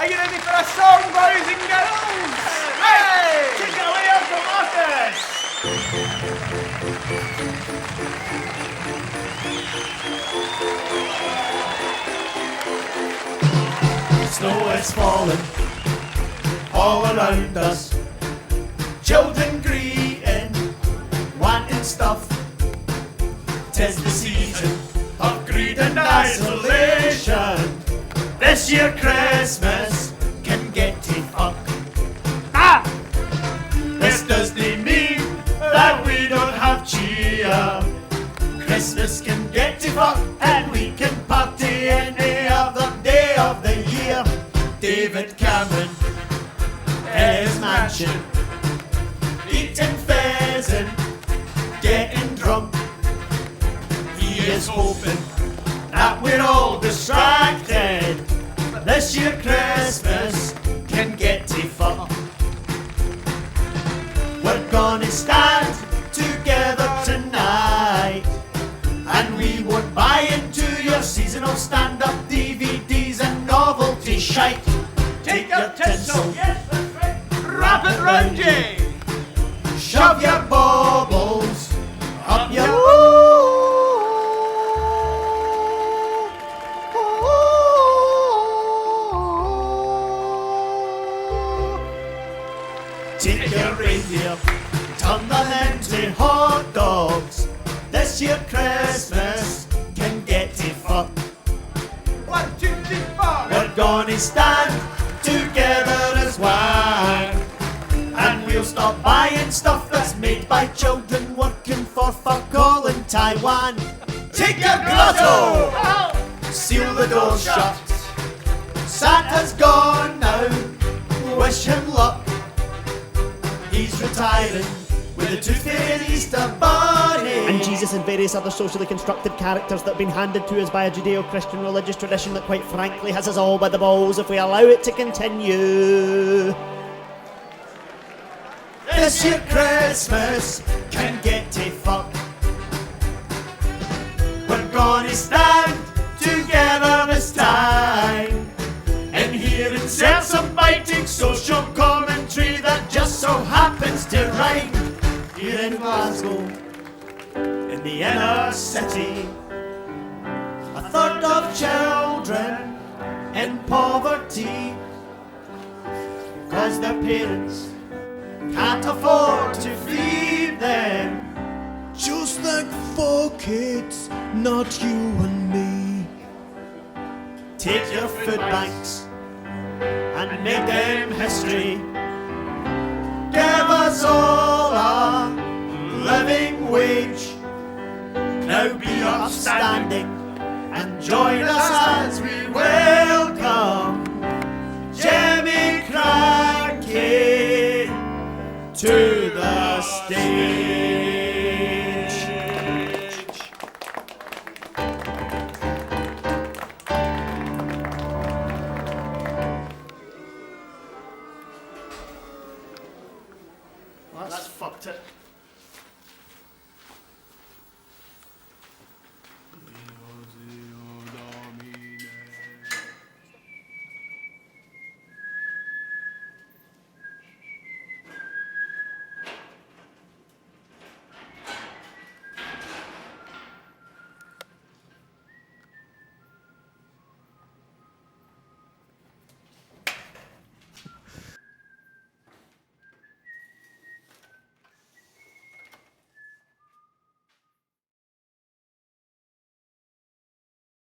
Are you ready for a song, boys and girls? Hey! Take it away, Uncle Marcus! Snow is falling all around us. Children greeting, wanting stuff. 'Tis the season of greed and isolation. This year Christmas can get to fuck. Ah! This doesn't mean that we don't have cheer. Christmas can get to fuck and we can party any other day of the year. David Cameron in his mansion, eating pheasant, getting drunk. He is hoping that we're all distracted. This year Christmas can get to fuck. We're gonna stand together tonight, and we won't buy into your seasonal stand-up DVDs and novelty shite. Take your tinsel, Yes, that's right. wrap it round you, shove your baubles up your Take your reindeer, turn them into hot dogs. This year Christmas can get to fuck. 1, 2, 3, 4. We're gonna stand together as one, and we'll stop buying stuff that's made by children working for fuck all in Taiwan. Take your grotto, seal the door shut. Santa's gone now, wish him luck. He's retiring with a Tooth Fairy and Easter Bunny. And Jesus and various other socially constructed characters that have been handed to us by a Judeo-Christian religious tradition that quite frankly has us all by the balls if we allow it to continue. This year Christmas can get to fuck. We're gonna stand together this time and hear insert some biting social commentary that just so happens to rhyme. Here in Glasgow, in the inner city, a third of children in poverty, cause their parents can't afford to feed them. Just like for kids, not you and me. Take your food banks and make them history. Give us all a living wage. Now be upstanding and join us as we welcome Jimmy Cranky to the stage. Well, that's fucked it.